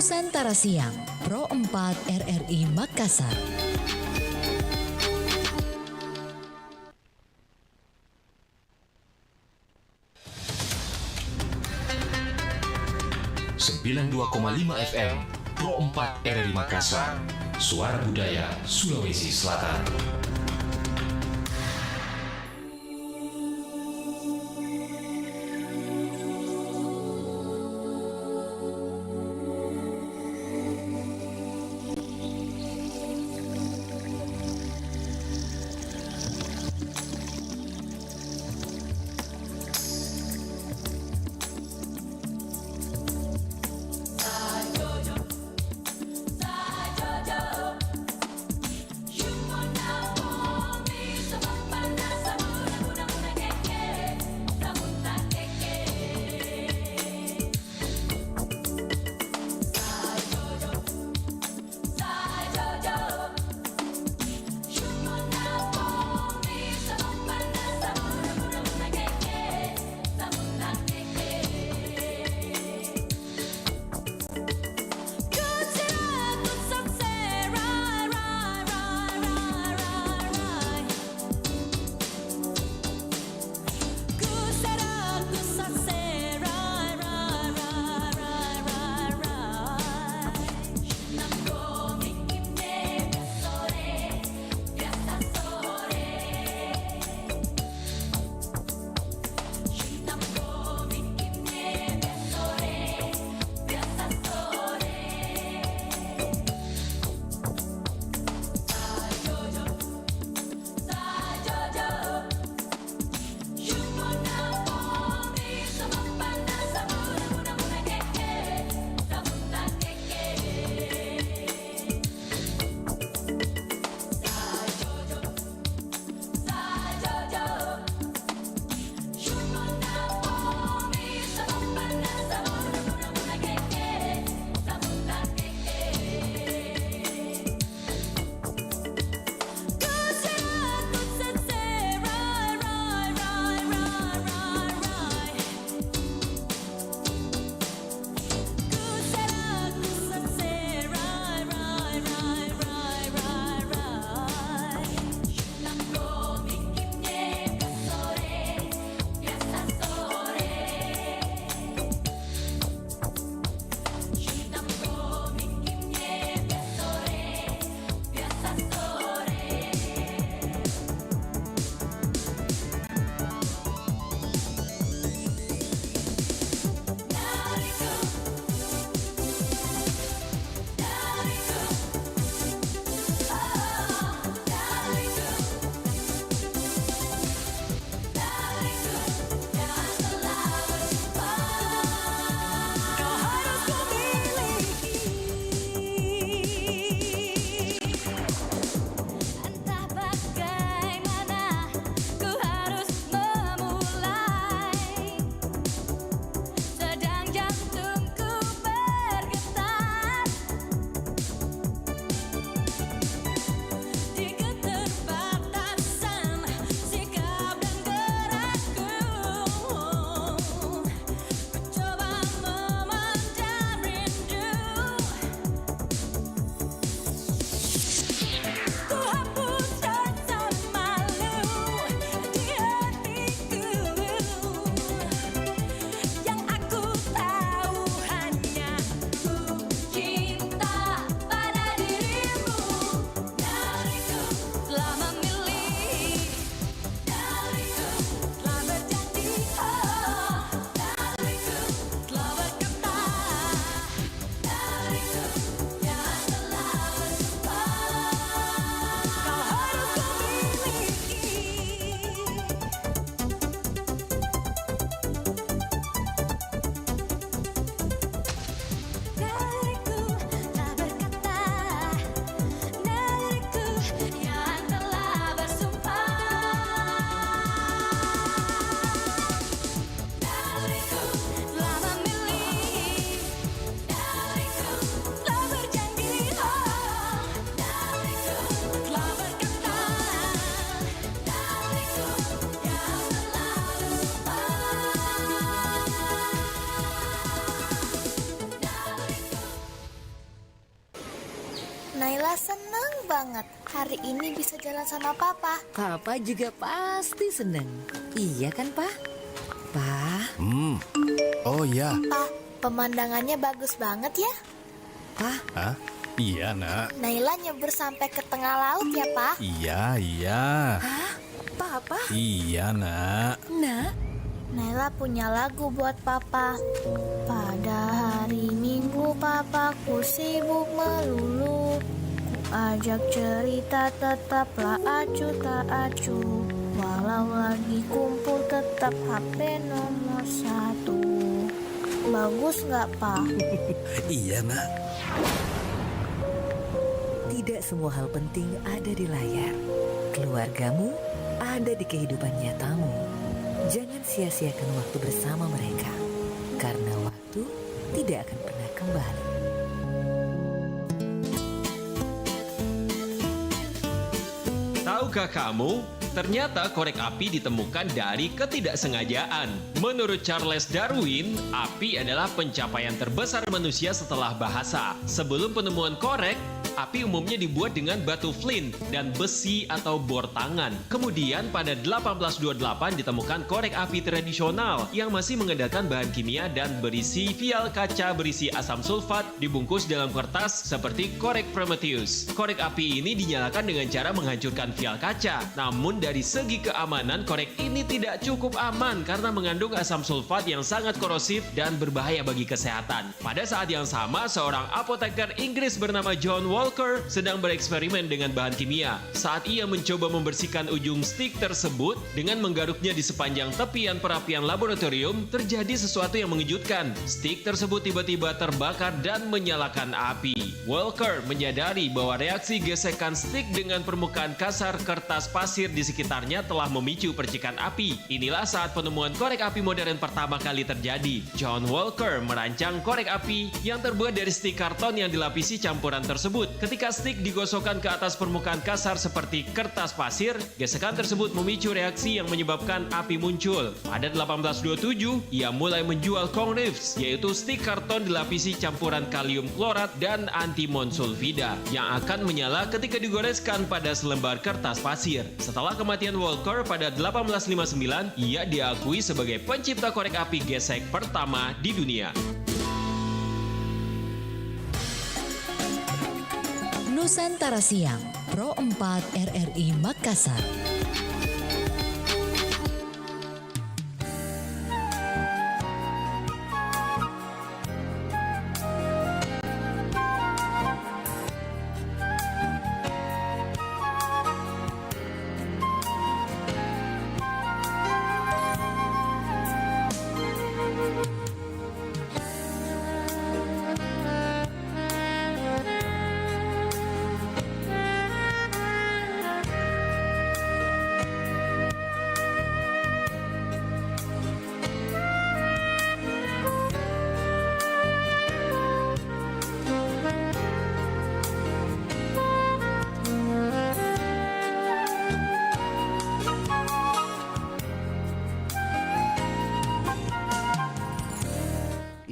Nusantara Siang, Pro 4 RRI Makassar. FM Pro 4 RRI Makassar, Suara Budaya Sulawesi Selatan. Naila seneng banget hari ini bisa jalan sama Papa. Papa juga pasti seneng. Iya kan, Pak? Pak? Oh iya. Pa, pemandangannya bagus banget ya. Pak? Hah? Iya, Nak. Naila nyebur sampai ke tengah laut ya, Pa. Iya. Hah? Papa? Iya, Nak. Nak? Naila punya lagu buat Papa. Pada hari Minggu papaku sibuk melulu. Ku ajak cerita tetaplah acuh tak acuh. Walau lagi kumpul tetap HP nomor 1. Bagus nggak, Pa? Iya, Nak. Tidak semua hal penting ada di layar. Keluargamu ada di kehidupan nyatamu. Jangan sia-siakan waktu bersama mereka. Karena waktu tidak akan pernah kembali. Tahukah kamu, ternyata korek api ditemukan dari ketidaksengajaan. Menurut Charles Darwin, api adalah pencapaian terbesar manusia setelah bahasa. Sebelum penemuan korek, api umumnya dibuat dengan batu flint dan besi atau bor tangan. Kemudian pada 1828 ditemukan korek api tradisional yang masih mengandalkan bahan kimia dan berisi vial kaca berisi asam sulfat dibungkus dalam kertas seperti korek Prometheus. Korek api ini dinyalakan dengan cara menghancurkan vial kaca. Namun dari segi keamanan, korek ini tidak cukup aman karena mengandung asam sulfat yang sangat korosif dan berbahaya bagi kesehatan. Pada saat yang sama, seorang apoteker Inggris bernama John Walker sedang bereksperimen dengan bahan kimia. Saat ia mencoba membersihkan ujung stik tersebut dengan menggaruknya di sepanjang tepian perapian laboratorium, terjadi sesuatu yang mengejutkan. Stik tersebut tiba-tiba terbakar dan menyalakan api. Walker menyadari bahwa reaksi gesekan stik dengan permukaan kasar kertas pasir di sekitarnya telah memicu percikan api. Inilah saat penemuan korek api modern pertama kali terjadi. John Walker merancang korek api yang terbuat dari stik karton yang dilapisi campuran tersebut. Ketika stik digosokkan ke atas permukaan kasar seperti kertas pasir, gesekan tersebut memicu reaksi yang menyebabkan api muncul. Pada 1827, ia mulai menjual Kong Reefs, yaitu stik karton dilapisi campuran kalium klorat dan antimon sulfida yang akan menyala ketika digoreskan pada selembar kertas pasir. Setelah kematian Walker pada 1859, ia diakui sebagai pencipta korek api gesek pertama di dunia. Nusantara Siang, Pro 4 RRI Makassar.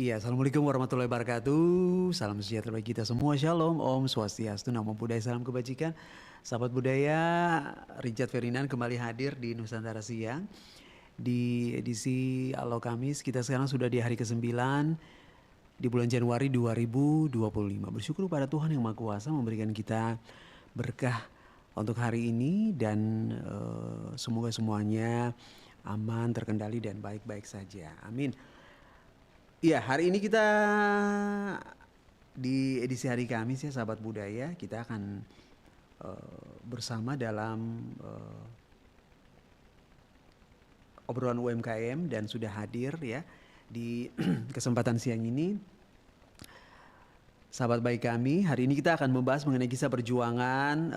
Iya, Assalamualaikum warahmatullahi wabarakatuh. Salam sejahtera bagi kita semua. Shalom, Om Swastiastu, Namo Buddhaya, salam kebajikan. Sahabat budaya, Richard Ferdinand kembali hadir di Nusantara Siang. Di edisi Alo Kamis, kita sekarang sudah di hari ke-9 di bulan Januari 2025. Bersyukur pada Tuhan Yang Maha Kuasa memberikan kita berkah untuk hari ini dan semoga semuanya aman, terkendali dan baik-baik saja. Amin. Iya, hari ini kita di edisi hari Kamis ya sahabat budaya, kita akan bersama dalam obrolan UMKM dan sudah hadir ya di kesempatan siang ini. Sahabat baik kami, hari ini kita akan membahas mengenai kisah perjuangan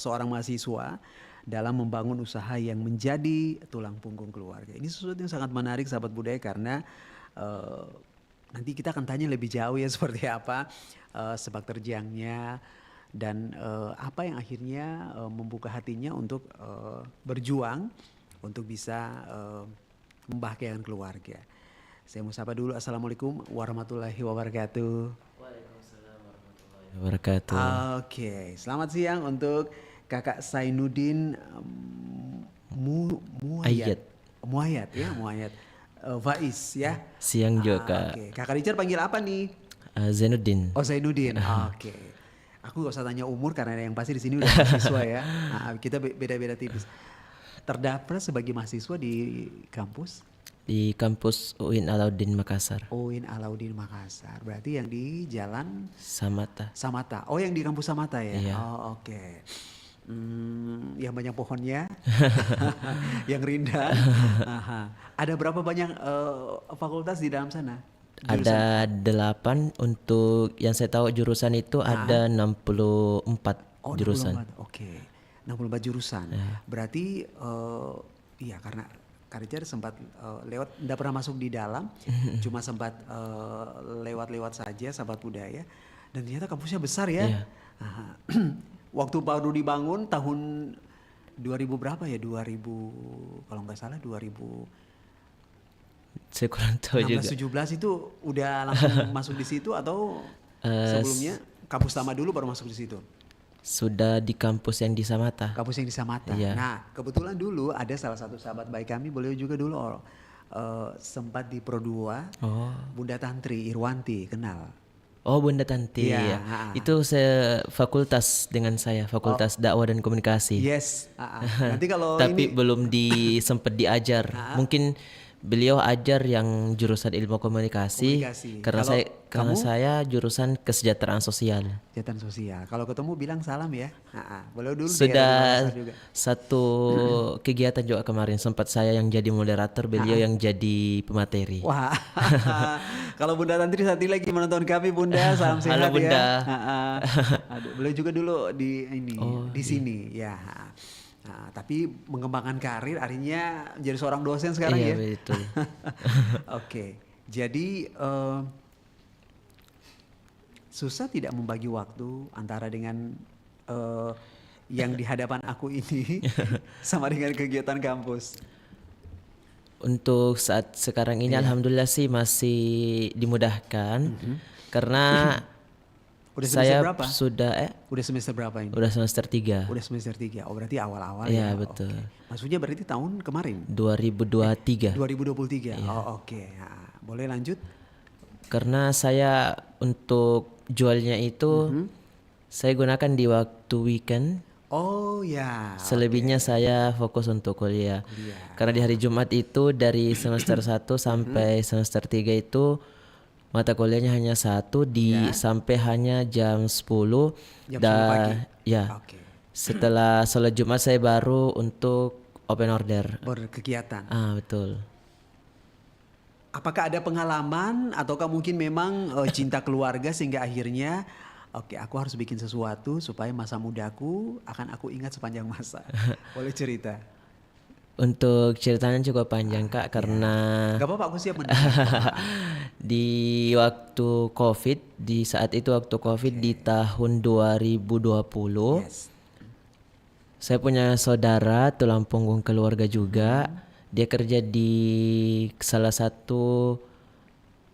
seorang mahasiswa dalam membangun usaha yang menjadi tulang punggung keluarga. Ini sesuatu yang sangat menarik sahabat budaya karena nanti kita akan tanya lebih jauh ya seperti apa sepak terjangnya dan apa yang akhirnya membuka hatinya untuk berjuang untuk bisa membahagiakan keluarga. Saya mau sapa dulu, Assalamualaikum warahmatullahi wabarakatuh. Waalaikumsalam warahmatullahi Wabarakatuh. Oke, selamat siang untuk Kakak Zainuddin Ayat. Muayyad ya, Muayyad Faiz ya. Siang juga Kak. Oke, Kakak Richard panggil apa nih? Zainuddin. Oh Zainuddin. Oke. Aku gak usah tanya umur karena yang pasti di sini udah mahasiswa ya. Nah, kita beda-beda tipis. Terdaftar sebagai mahasiswa di kampus Di kampus UIN Alauddin Makassar. UIN Alauddin Makassar. Berarti yang di Jalan Samata. Samata. Oh, yang di kampus Samata ya. Iya. Oh, oke. Yang banyak pohonnya, yang rindang. Aha. Ada berapa banyak fakultas di dalam sana? Ada 8 untuk yang saya tahu jurusan itu ada 64 Oh, jurusan. 64. Oke. 64 jurusan. Berarti iya karena Kak Richard sempat lewat, enggak pernah masuk di dalam, cuma sempat lewat-lewat saja sahabat budaya. Dan ternyata kampusnya besar ya. Iya. Aha. Waktu baru dibangun tahun 2000 berapa ya? 2000 kalau nggak salah 2000 Saya kurang tahu juga. 16-17 itu udah langsung masuk di situ atau sebelumnya kampus lama dulu baru masuk di situ? Sudah di kampus yang di Samata. Kampus yang di Samata. Iya. Nah, kebetulan dulu ada salah satu sahabat baik kami, beliau juga dulu sempat di Pro 2. Oh. Bunda Tantri Irwanti, kenal. Oh, Bunda Tanti Iya, ya. ha-ha. Itu fakultas dengan saya, Fakultas Dakwah dan Komunikasi. Yes. Nanti kalau Tapi ini belum sempat diajar. Mungkin beliau ajar yang jurusan ilmu komunikasi. Karena Kalau karena kamu? saya jurusan kesejahteraan sosial. kesejahteraan sosial. Kalau ketemu bilang salam ya. Beliau dulu di Sudah Makassar juga. satu kegiatan juga kemarin sempat saya yang jadi moderator, beliau yang jadi pemateri. Wah, kalau Bunda Tantri saat ini lagi menonton kami, Bunda, salam sehat Halo, Bunda. ya. Aduh, beliau juga dulu di ini, di sini, ya. Nah, tapi mengembangkan karir, akhirnya jadi seorang dosen sekarang Iya, ya. betul. Oke, jadi susah tidak membagi waktu antara dengan yang di hadapan aku ini sama dengan kegiatan kampus. Untuk saat sekarang ini alhamdulillah sih masih dimudahkan karena Udah semester saya berapa? Udah semester berapa ini? udah semester 3 Udah semester 3. Oh, berarti awal-awal Iya, ya. betul. Oke. Maksudnya berarti tahun kemarin? 2023. 2023. Oh, oke. Boleh lanjut? Karena saya untuk jualnya itu saya gunakan di waktu weekend. Oh ya. Selebihnya saya fokus untuk kuliah. Karena di hari Jumat itu dari semester 1 sampai semester 3 itu mata kuliahnya hanya 1 sampai hanya jam 10 Jam 10 pagi? Ya. Oke. Setelah sholat Jumat saya baru untuk open order. Berkegiatan. Betul. Apakah ada pengalaman ataukah mungkin memang cinta keluarga sehingga akhirnya oke, aku harus bikin sesuatu supaya masa mudaku akan aku ingat sepanjang masa. Boleh cerita? Untuk ceritanya cukup panjang Kak karena Gak apa-apa, aku siap mendengar. di waktu Covid, di saat itu waktu Covid di tahun 2020, Yes. saya punya saudara tulang punggung keluarga juga. Dia kerja di salah satu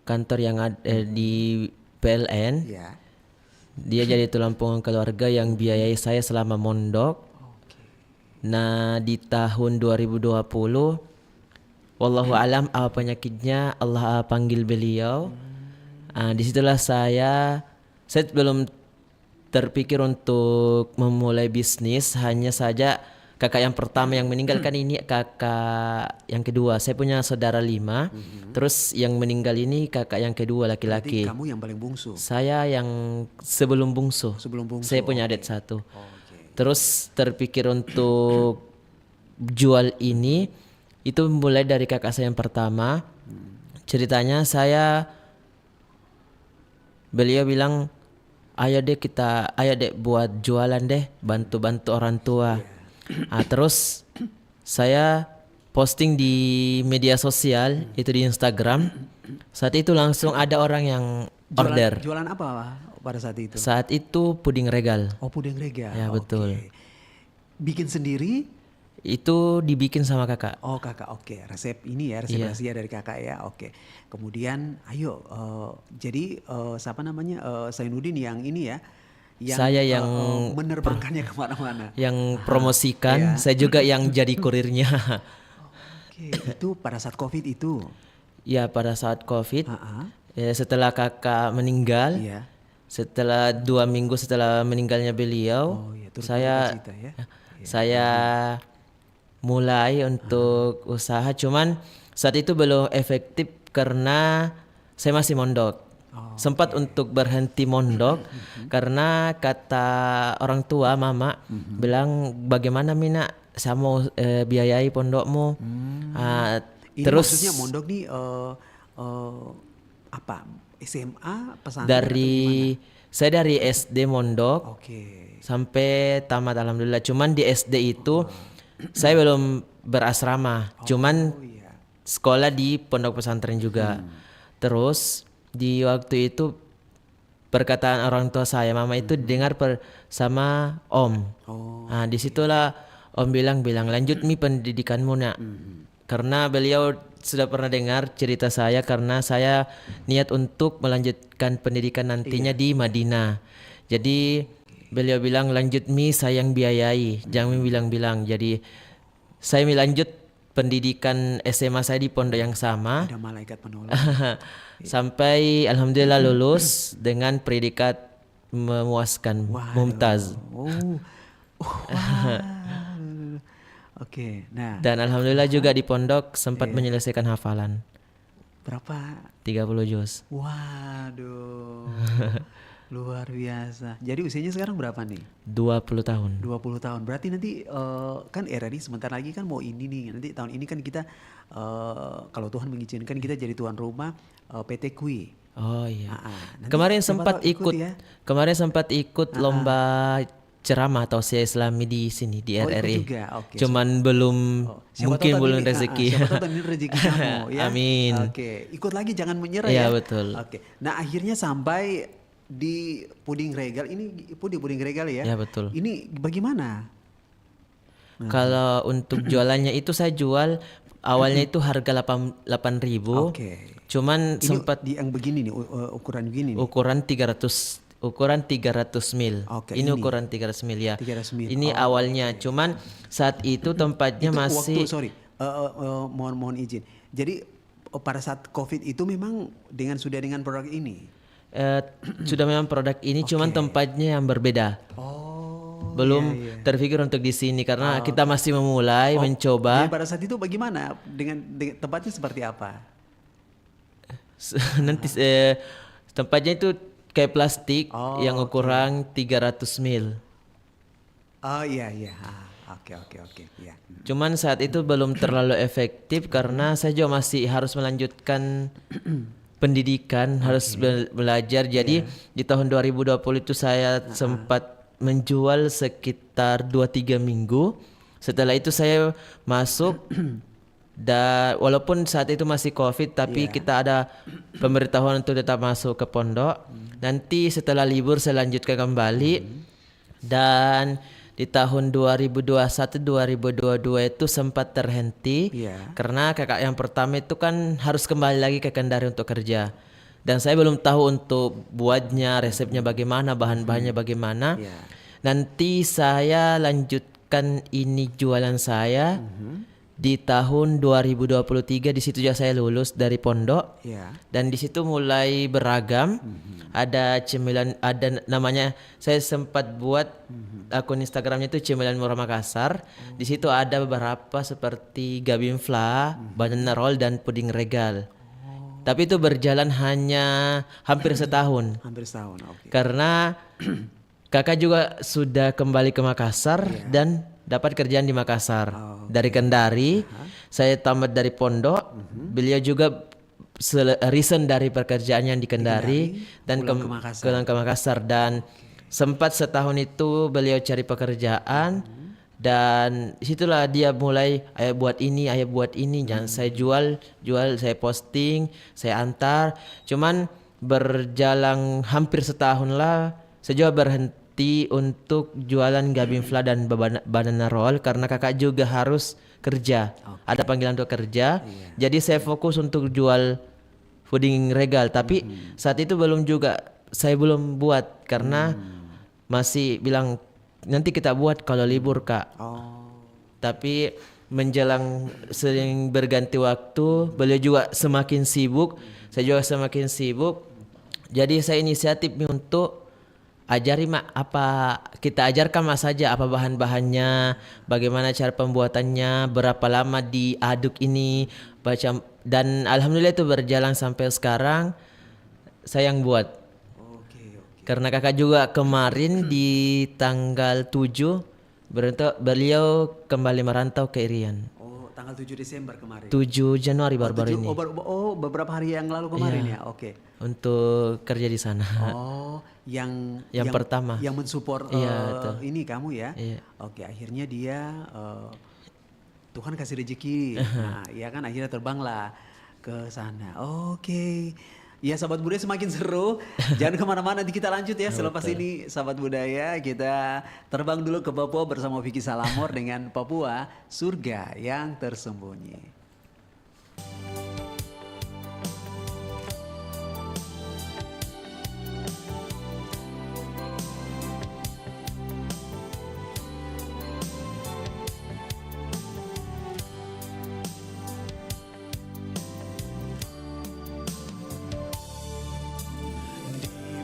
kantor yang ada di PLN. Ya. Dia jadi tulang punggung keluarga yang biayai saya selama mondok. Nah, di tahun 2020 wallahu alam apa penyakitnya, Allah panggil beliau. Disitulah saya belum terpikir untuk memulai bisnis, hanya saja kakak yang pertama yang meninggal kan ini kakak yang kedua. Saya punya saudara 5, terus yang meninggal ini kakak yang kedua laki-laki. Berarti kamu yang paling bungsu. Saya yang sebelum bungsu. Sebelum bungsu. Saya punya adik oke. 1. Oke. Terus terpikir untuk jual ini itu mulai dari kakak saya yang pertama. Ceritanya beliau bilang, ayo deh buat jualan deh, bantu-bantu orang tua. Terus saya posting di media sosial, itu di Instagram. Saat itu langsung ada orang yang order. Jualan apa pada saat itu? Saat itu puding regal. Oh, puding regal. Ya, Oke. betul. Bikin sendiri? Itu dibikin sama kakak. Oh, kakak. Oke. Resep ini ya, resep Iya. rahasia dari kakak ya. Oke. Kemudian, ayo. Jadi siapa namanya? Zainuddin yang ini ya, Saya yang menerbangkannya kemana-mana. yang promosikan, Iya. saya juga yang jadi kurirnya. Oke, itu pada saat COVID itu. Ya pada saat COVID, Ah, setelah kakak meninggal, iya. setelah 2 minggu setelah meninggalnya beliau, Oh, iya, turut saya berduka cita ya. saya mulai untuk usaha. Cuman saat itu belum efektif karena saya masih mondok. Sempat untuk berhenti mondok karena kata orang tua mama bilang bagaimana Mina saya mau biayai pondokmu. Ini Terus maksudnya mondok nih apa? SMA pesantren atau dari saya dari SD mondok gimana? Oke. sampai tamat alhamdulillah. Cuman di SD itu saya belum berasrama. Cuman Oh iya. sekolah di pondok pesantren juga. Terus di waktu itu perkataan orang tua saya, mama itu dengar sama om. Nah, disitulah om bilang lanjut mi pendidikanmu nak. Karena beliau sudah pernah dengar cerita saya karena saya niat untuk melanjutkan pendidikan nantinya di Madinah. Jadi beliau bilang lanjut mi saya yang biayai, jangan bilang-bilang. Jadi saya lanjut pendidikan SMA saya di pondok yang sama. Ada malaikat penolong. Sampai alhamdulillah lulus dengan predikat memuaskan, mumtaz. Oh. Wah. Oke. Nah, Dan alhamdulillah juga di pondok sempat menyelesaikan hafalan berapa? 30 juz. Waduh. Luar biasa. Jadi usianya sekarang berapa nih? 20 tahun. 20 tahun. Berarti nanti kan RRI sebentar lagi kan mau ini nih. Nanti tahun ini kan kita kalau Tuhan mengizinkan kita jadi tuan rumah PT KUI. Oh iya. Nanti Kemarin siapa sempat tahu ikut. ya. Kemarin sempat ikut lomba ceramah tausiah Islami di sini di Oh, ikut RRI. juga. Oke. Cuman belum Siapa mungkin tahu belum tahun ini, rezeki. siapa tahu tahun ini rezeki kamu ya. Amin. Oke, ikut lagi jangan menyerah Iya, ya. betul. Oke. Nah, akhirnya sampai di puding regal ini puding regal ya. Iya, betul. Ini bagaimana? Kalau untuk jualannya itu saya jual awalnya itu harga 8.000. Oke. Cuman Ini sempat di yang begini nih ukuran begini nih. ukuran 300 mil. Oke, ini ini. ukuran 300 mil ya. 300 mil. Ini awalnya. Cuman saat itu tempatnya Itu masih waktu sorry, mohon izin. Jadi pada saat COVID itu memang sudah dengan produk ini. sudah memang produk ini, cuman tempatnya yang berbeda. Oh. Belum iya. terpikir untuk di sini karena kita masih memulai mencoba. Jadi pada saat itu bagaimana dengan tempatnya seperti apa? Nanti tempatnya itu kayak plastik yang ukuran 300 mil. Oh iya. Oke. Iya. Cuman saat itu belum terlalu efektif karena saya juga masih harus melanjutkan pendidikan, harus belajar. Jadi di tahun 2020 itu saya sempat menjual sekitar 2-3 minggu. Setelah itu saya masuk dan walaupun saat itu masih COVID tapi kita ada pemberitahuan untuk tetap masuk ke pondok. Nanti setelah libur saya lanjutkan kembali. Dan di tahun 2021-2022 itu sempat terhenti karena kakak yang pertama itu kan harus kembali lagi ke Kendari untuk kerja. Dan saya belum tahu untuk buatnya, resepnya bagaimana, bahan-bahannya bagaimana. Nanti saya lanjutkan ini jualan saya di tahun 2023. Di situ juga saya lulus dari pondok. Dan di situ mulai beragam. Ada cemilan, ada namanya, saya sempat buat akun Instagramnya itu Cemilan Murah Makassar. Di situ ada beberapa seperti gabinfla, banana roll dan puding regal. Tapi itu berjalan hanya hampir setahun. Hampir setahun. Oke. Karena kakak juga sudah kembali ke Makassar dan dapat kerjaan di Makassar. Dari Kendari, saya tamat dari pondok. Beliau juga resign dari pekerjaan yang di Kendari dan pulang ke Makassar. Dan sempat setahun itu beliau cari pekerjaan. Dan situlah dia mulai ayah buat ini. Jangan saya jual, saya posting, saya antar. Cuman berjalan hampir setahun lah, saya juga berhenti untuk jualan gabinfla dan banana roll karena kakak juga harus kerja. Ada panggilan untuk kerja. Jadi saya fokus untuk jual puding regal. Tapi saat itu saya belum buat karena masih bilang nanti kita buat kalau libur Kak. Oh. Tapi menjelang sering berganti waktu, beliau juga semakin sibuk, saya juga semakin sibuk. Jadi saya inisiatif nih untuk ajari Mak, apa kita ajarkan Mak saja apa bahan-bahannya, bagaimana cara pembuatannya, berapa lama diaduk ini, baca, dan alhamdulillah itu berjalan sampai sekarang saya yang buat. Oke. Karena kakak juga kemarin di tanggal 7 beliau kembali merantau ke Irian. Oh, tanggal 7 Desember kemarin. 7 Januari baru-baru ini. Beberapa hari yang lalu kemarin ya. Oke. Untuk kerja di sana. Oh, yang pertama. yang mensupport Iya, betul. ini kamu ya. Iya. Oke, akhirnya dia Tuhan kasih rezeki. Nah, ya kan akhirnya terbanglah ke sana. Oke. Ya sahabat budaya semakin seru. Jangan kemana-mana, nanti kita lanjut ya. Selepas ini sahabat budaya kita terbang dulu ke Papua bersama Vicky Salamor dengan Papua Surga yang Tersembunyi.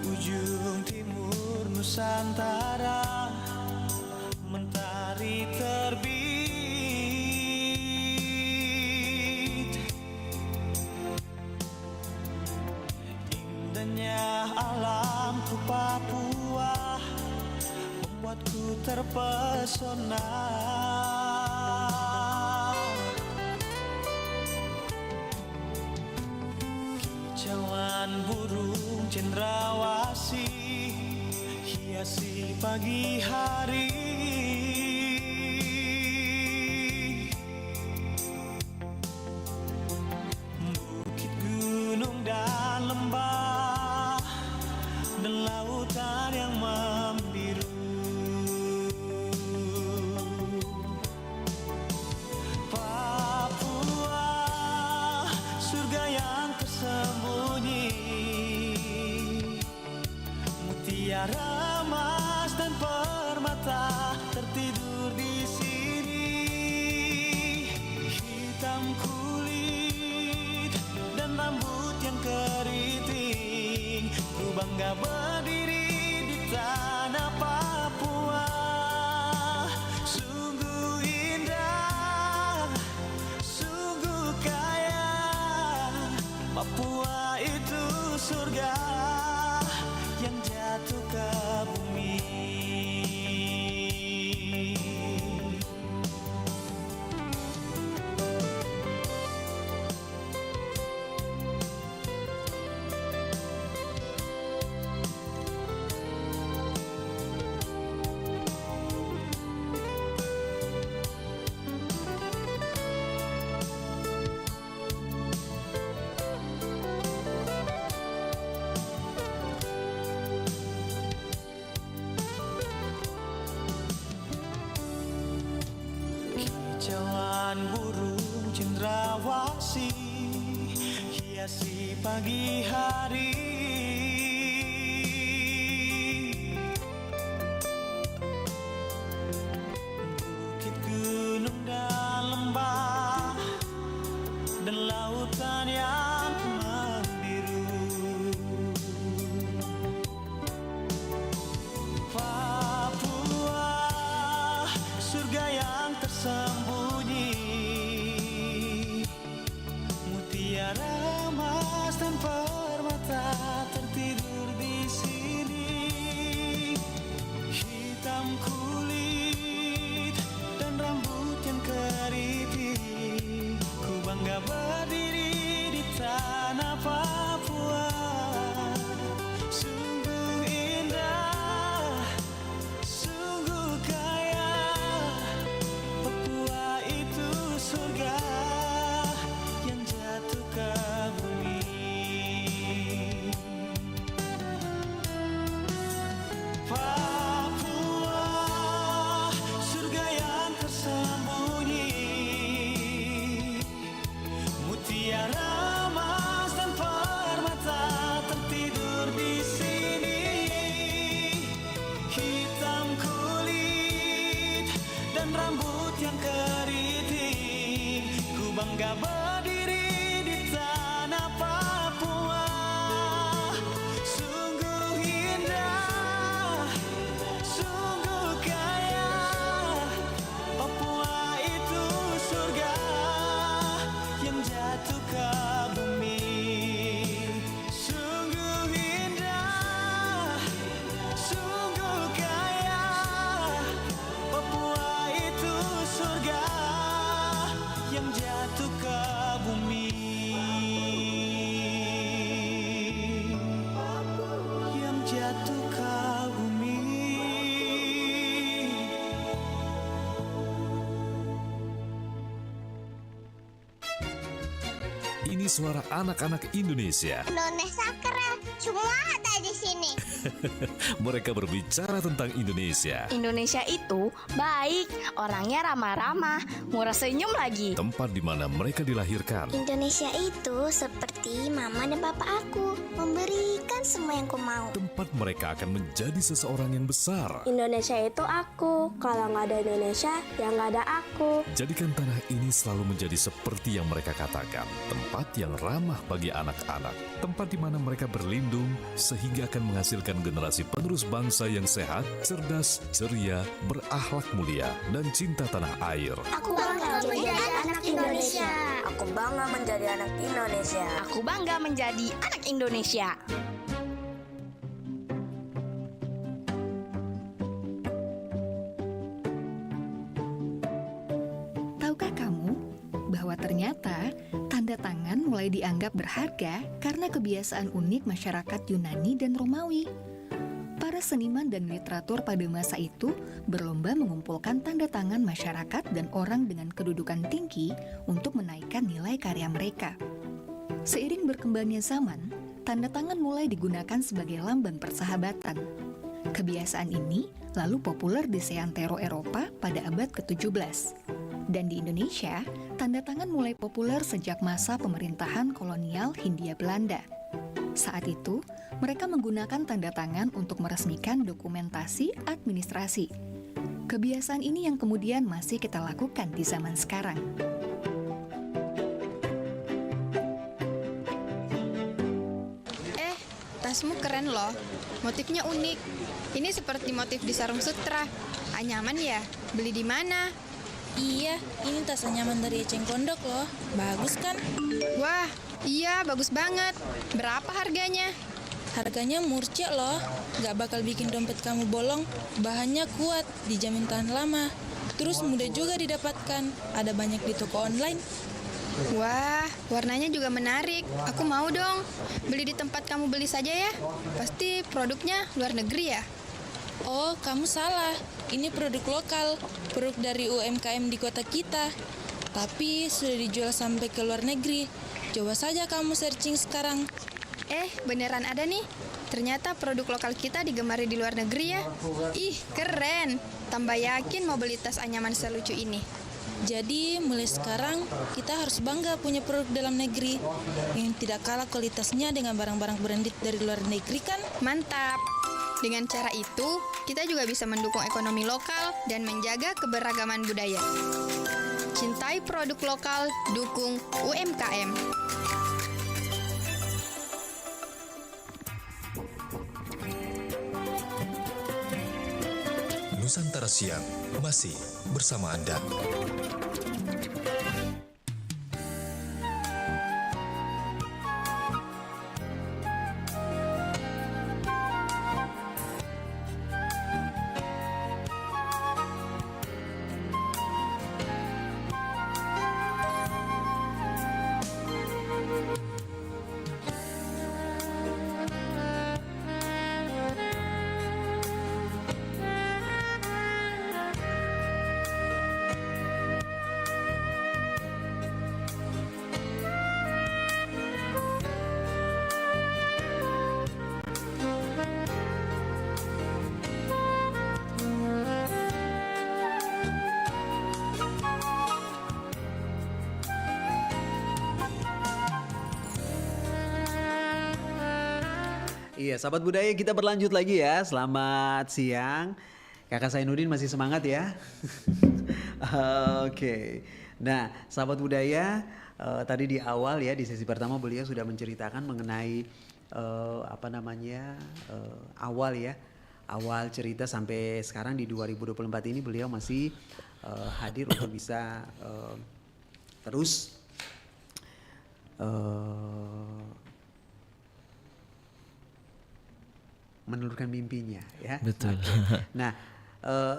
Ujung timur Nusantara mentari terbit, indahnya alamku Papua membuatku terpesona. Kicauan burung cendrawasih hiasi pagi hari, bukit gunung dan lembah dan lautan yang membiru. Papua, surga yang tersembunyi, mutiara emas dan permata tertidur di sini. Hitam kulit dan rambut yang keriting, ku bangga berdiri di tanah Papua. Sungguh indah, sungguh kaya, Papua itu surga yang jatuh ke bumi. Kicauan burung cendrawasih hiasi pagi hari, bukit gunung dan lembah dan lautan yang membiru. Papua, surga yang tersembunyi, mutiara emas dan permata Ini suara anak-anak Indonesia. Indonesia keren, semua ada di sini. Mereka berbicara tentang Indonesia. Indonesia itu baik, orangnya ramah-ramah, murah senyum lagi. Tempat di mana mereka dilahirkan. Indonesia itu seperti mama dan papa aku, memberikan semua yang ku mau. Tempat mereka akan menjadi seseorang yang besar. Indonesia itu aku, kalau nggak ada Indonesia, ya nggak ada aku. Jadikan tanah ini selalu menjadi seperti yang mereka katakan. Tempat yang ramah bagi anak-anak. Tempat di mana mereka berlindung sehingga akan menghasilkan generasi penerus bangsa yang sehat, cerdas, ceria, berakhlak mulia, dan cinta tanah air. Aku bangga menjadi anak Indonesia. Aku bangga menjadi anak Indonesia. Aku bangga menjadi anak Indonesia. Tahukah kamu bahwa ternyata tanda tangan mulai dianggap berharga karena kebiasaan unik masyarakat Yunani dan Romawi? Para seniman dan literatur pada masa itu berlomba mengumpulkan tanda tangan masyarakat dan orang dengan kedudukan tinggi untuk menaikkan nilai karya mereka. Seiring berkembangnya zaman, tanda tangan mulai digunakan sebagai lambang persahabatan. Kebiasaan ini lalu populer di seantero Eropa pada abad ke-17. Dan di Indonesia, tanda tangan mulai populer sejak masa pemerintahan kolonial Hindia Belanda. Saat itu, mereka menggunakan tanda tangan untuk meresmikan dokumentasi administrasi. Kebiasaan ini yang kemudian masih kita lakukan di zaman sekarang. Tasmu keren loh, motifnya unik. Ini seperti motif di sarung sutra. Nyaman ya? Beli di mana? Iya, ini tas nyaman dari Eceng Kondok loh. Bagus kan? Wah, iya bagus banget. Berapa harganya? Harganya murce loh. Gak bakal bikin dompet kamu bolong. Bahannya kuat, dijamin tahan lama. Terus mudah juga didapatkan. Ada banyak di toko online. Wah, warnanya juga menarik. Aku mau dong. Beli di tempat kamu beli saja ya. Pasti produknya luar negeri ya? Oh, kamu salah. Ini produk lokal, produk dari UMKM di kota kita. Tapi sudah dijual sampai ke luar negeri. Coba saja kamu searching sekarang. Beneran ada nih. Ternyata produk lokal kita digemari di luar negeri ya. Ih, keren. Tambah yakin mau beli tas anyaman selucu ini. Jadi mulai sekarang kita harus bangga punya produk dalam negeri yang tidak kalah kualitasnya dengan barang-barang branded dari luar negeri kan? Mantap! Dengan cara itu, kita juga bisa mendukung ekonomi lokal dan menjaga keberagaman budaya. Cintai produk lokal, dukung UMKM. Nusantara Siang masih bersama Anda. Iya, sahabat budaya, kita berlanjut lagi ya. Selamat siang. Kakak Zainuddin masih semangat ya? Oke. Nah, sahabat budaya, tadi di awal ya, di sesi pertama beliau sudah menceritakan mengenai awal cerita sampai sekarang di 2024 ini beliau masih hadir untuk bisa terus menelurkan mimpinya ya. Betul. Nah,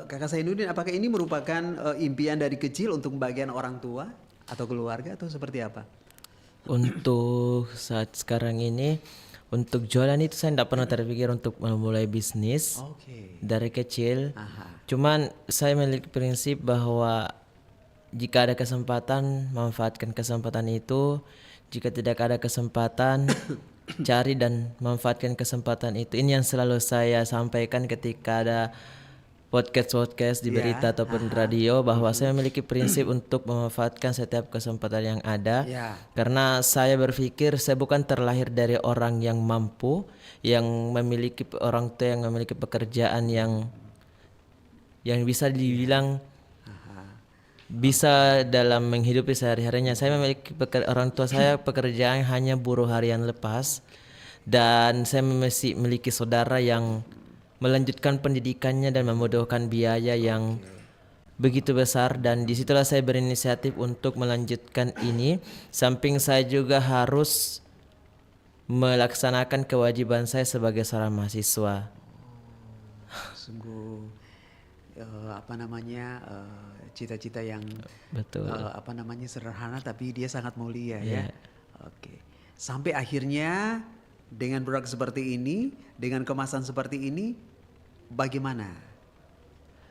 Kakak Zainuddin, apakah ini merupakan impian dari kecil untuk membagian orang tua atau keluarga atau seperti apa? Untuk saat sekarang ini, untuk jualan itu saya tidak pernah terpikir untuk memulai bisnis dari kecil. Cuman saya memiliki prinsip bahwa jika ada kesempatan, manfaatkan kesempatan itu. Jika tidak ada kesempatan, cari dan manfaatkan kesempatan itu. Ini yang selalu saya sampaikan ketika ada podcast di berita ataupun radio, bahwa saya memiliki prinsip untuk memanfaatkan setiap kesempatan yang ada. Karena saya berpikir saya bukan terlahir dari orang yang mampu, yang memiliki orang tua yang memiliki pekerjaan yang bisa dibilang bisa dalam menghidupi sehari-harinya. Saya memiliki orang tua saya pekerjaan hanya buruh harian lepas, dan saya masih memiliki saudara yang melanjutkan pendidikannya dan membutuhkan biaya yang begitu besar, dan disitulah saya berinisiatif untuk melanjutkan ini. Samping saya juga harus melaksanakan kewajiban saya sebagai seorang mahasiswa. Sungguh cita-cita yang betul, sederhana tapi dia sangat mulia ya. Oke. Sampai akhirnya dengan produk seperti ini, dengan kemasan seperti ini, bagaimana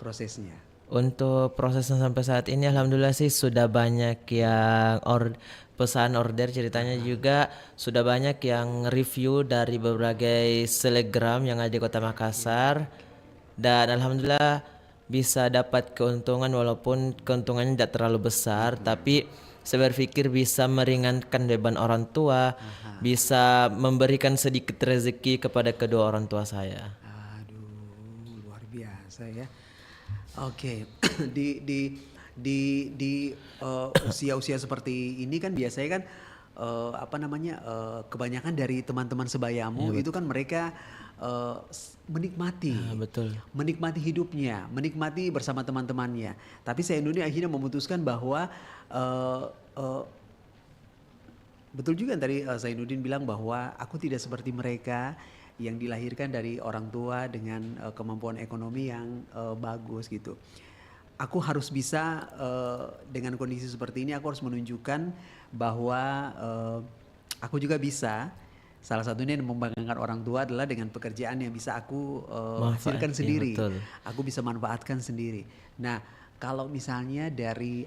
prosesnya? Untuk prosesnya sampai saat ini alhamdulillah sih sudah banyak yang pesan order, ceritanya juga sudah banyak yang review dari berbagai selegram yang ada di Kota Makassar, dan alhamdulillah bisa dapat keuntungan walaupun keuntungannya tidak terlalu besar, tapi saya berpikir bisa meringankan beban orang tua, bisa memberikan sedikit rezeki kepada kedua orang tua saya. Aduh, luar biasa ya. Oke, di usia-usia seperti ini kan biasanya kan kebanyakan dari teman-teman sebayamu itu kan mereka menikmati, menikmati hidupnya, menikmati bersama teman-temannya. Tapi Zainuddin akhirnya memutuskan bahwa betul juga tadi Zainuddin bilang bahwa aku tidak seperti mereka yang dilahirkan dari orang tua dengan kemampuan ekonomi yang bagus gitu. Aku harus bisa dengan kondisi seperti ini, aku harus menunjukkan bahwa aku juga bisa. Salah satunya yang membanggakan orang tua adalah dengan pekerjaan yang bisa aku hasilkan sendiri. Aku bisa manfaatkan sendiri. Nah, kalau misalnya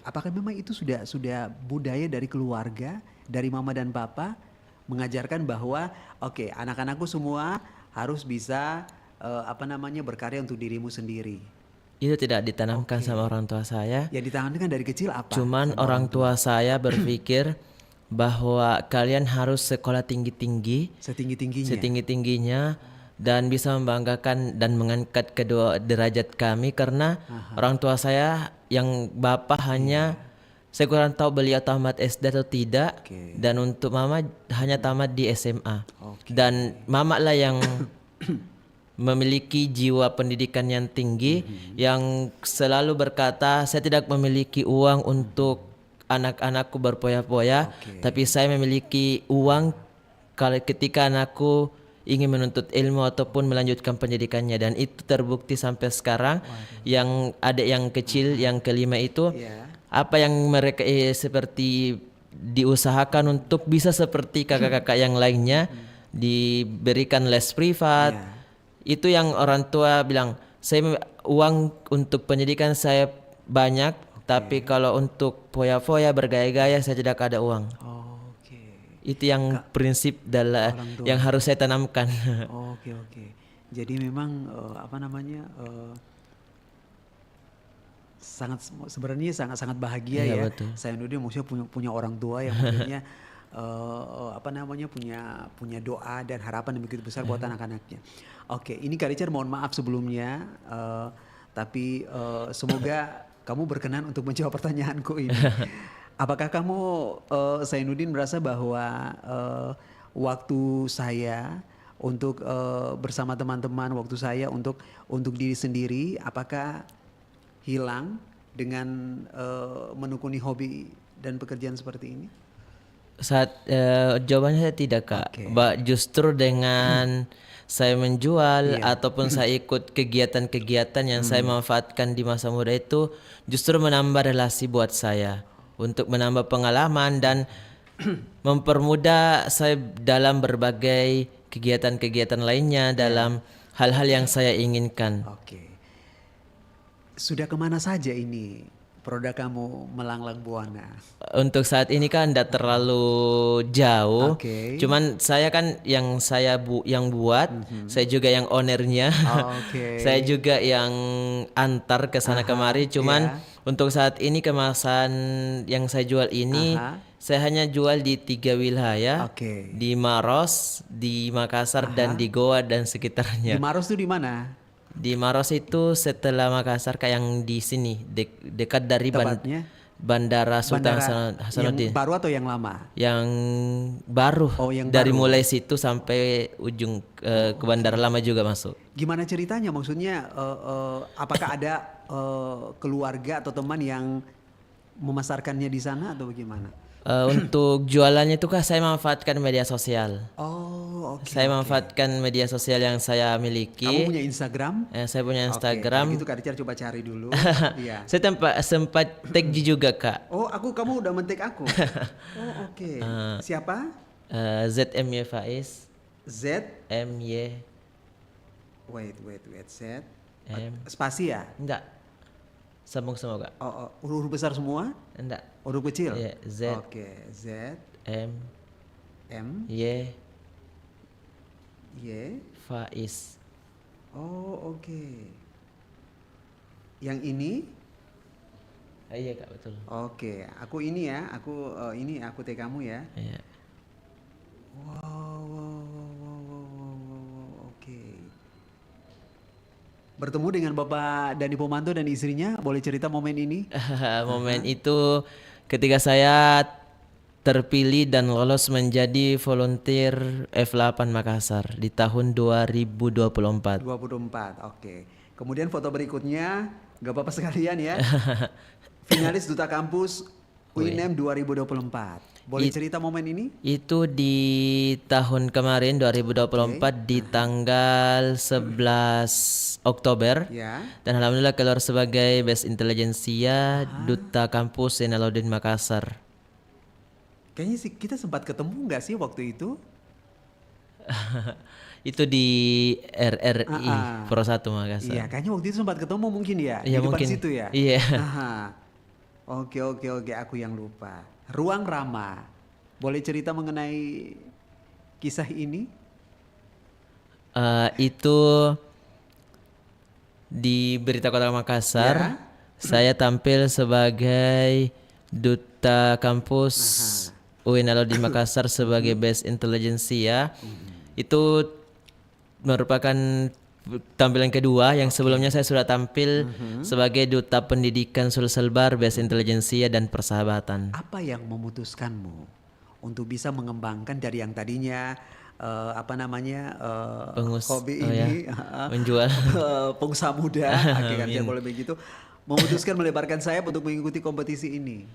apakah memang itu sudah budaya dari keluarga, dari mama dan papa mengajarkan bahwa oke, anak-anakku semua harus bisa berkarya untuk dirimu sendiri? Itu tidak ditanamkan sama orang tua saya. Ya ditanamkan dari kecil apa? Cuman orang tua saya berpikir bahwa kalian harus sekolah tinggi-tinggi, setinggi-tingginya, dan bisa membanggakan dan mengangkat kedua derajat kami, karena orang tua saya yang bapak hanya saya kurang tahu beliau tamat SD atau tidak, dan untuk mama hanya tamat di SMA, dan mama lah yang memiliki jiwa pendidikan yang tinggi, yang selalu berkata saya tidak memiliki uang untuk anak-anakku berpoya-poya, tapi saya memiliki uang kalau ketika anakku ingin menuntut ilmu ataupun melanjutkan pendidikannya, dan itu terbukti sampai sekarang. Yang adik yang kecil yang kelima itu apa yang mereka seperti diusahakan untuk bisa seperti kakak-kakak yang lainnya, diberikan les privat. Itu yang orang tua bilang, saya uang untuk pendidikan saya banyak, tapi kalau untuk foya-foya bergaya-gaya saya tidak ada uang. Itu yang prinsip yang harus saya tanamkan. Oke. Jadi memang sebenarnya sangat bahagia ya. Zainuddin maksudnya punya orang tua yang maksudnya punya doa dan harapan yang begitu besar buat anak-anaknya. Oke, ini Kak Richard mohon maaf sebelumnya, tapi semoga kamu berkenan untuk menjawab pertanyaanku ini. Apakah kamu Zainuddin merasa bahwa waktu saya untuk bersama teman-teman, waktu saya untuk diri sendiri, apakah hilang dengan menekuni hobi dan pekerjaan seperti ini? Jawabannya saya tidak, Kak. Justru dengan saya menjual ataupun saya ikut kegiatan-kegiatan yang saya manfaatkan di masa muda itu, justru menambah relasi buat saya, untuk menambah pengalaman dan mempermudah saya dalam berbagai kegiatan-kegiatan lainnya, dalam hal-hal yang saya inginkan. Sudah kemana saja ini produk kamu melanglang buana? Untuk saat ini kan tidak terlalu jauh. Oke. Cuman saya kan yang yang buat, saya juga yang ownernya. Oke. Saya juga yang antar ke sana kemari. Cuman untuk saat ini kemasan yang saya jual ini saya hanya jual di 3 wilayah. Di Maros, di Makassar dan di Goa dan sekitarnya. Di Maros itu di mana? Di Maros itu setelah Makassar kayak yang di sini dekat dari Tepatnya? Bandara Sultan Hasanuddin. Yang baru atau yang lama? Yang baru. yang dari baru. mulai situ sampai ujung ke bandara lama juga masuk. Gimana ceritanya? Maksudnya apakah ada keluarga atau teman yang memasarkannya di sana atau bagaimana? Untuk jualannya itu kan saya manfaatkan media sosial. Oh, oke. Saya manfaatkan media sosial yang saya miliki. Kamu punya Instagram? Saya punya Instagram. Oke, gitu Kak Richard coba cari dulu. Iya. Saya sempat tag juga Kak. Oh, kamu udah men-tag aku. Oh, oke. Siapa? ZMY Faiz. ZMY. Wait. Z. Spasi ya? Enggak. Sambung semua Kak. Oh, huruf besar semua? Enggak. Huruf kecil? Iya, Z. Oke, Z. M. Y. Faiz. Oh, oke. Yang ini? Iya Kak, betul. Oke, aku ini ya, aku tag kamu ya. Iya. Wow, oke. Bertemu dengan Bapak Dani Pomanto dan istrinya, boleh cerita momen ini? Momen itu ketika saya terpilih dan lolos menjadi volunteer F8 Makassar di tahun 2024. 24, oke. Kemudian foto berikutnya, gak apa-apa sekalian ya. Finalis Duta Kampus UINEM 2024. Boleh cerita momen ini? Itu di tahun kemarin 2024 di tanggal 11 Oktober. Ya. Dan alhamdulillah keluar sebagai Best Intelligentsia Duta Kampus Zainaludin Makassar. Kayaknya sih kita sempat ketemu nggak sih waktu itu? Itu di RRI Pro 1 Makassar. Iya, kayaknya waktu itu sempat ketemu mungkin ya. Iya, di depan mungkin. situ ya. Iya. Oke, aku yang lupa. Ruang Rama. Boleh cerita mengenai kisah ini? Itu di Berita Kota Makassar. Saya tampil sebagai Duta Kampus UIN di Makassar sebagai Best Intelligentsia. Itu merupakan tampilan kedua yang sebelumnya saya sudah tampil sebagai Duta Pendidikan Sulselbar, Best Intelligentsia dan Persahabatan. Apa yang memutuskanmu untuk bisa mengembangkan dari yang tadinya hobi ini menjual pengusaha muda, akhirnya boleh begitu, memutuskan melebarkan sayap untuk mengikuti kompetisi ini?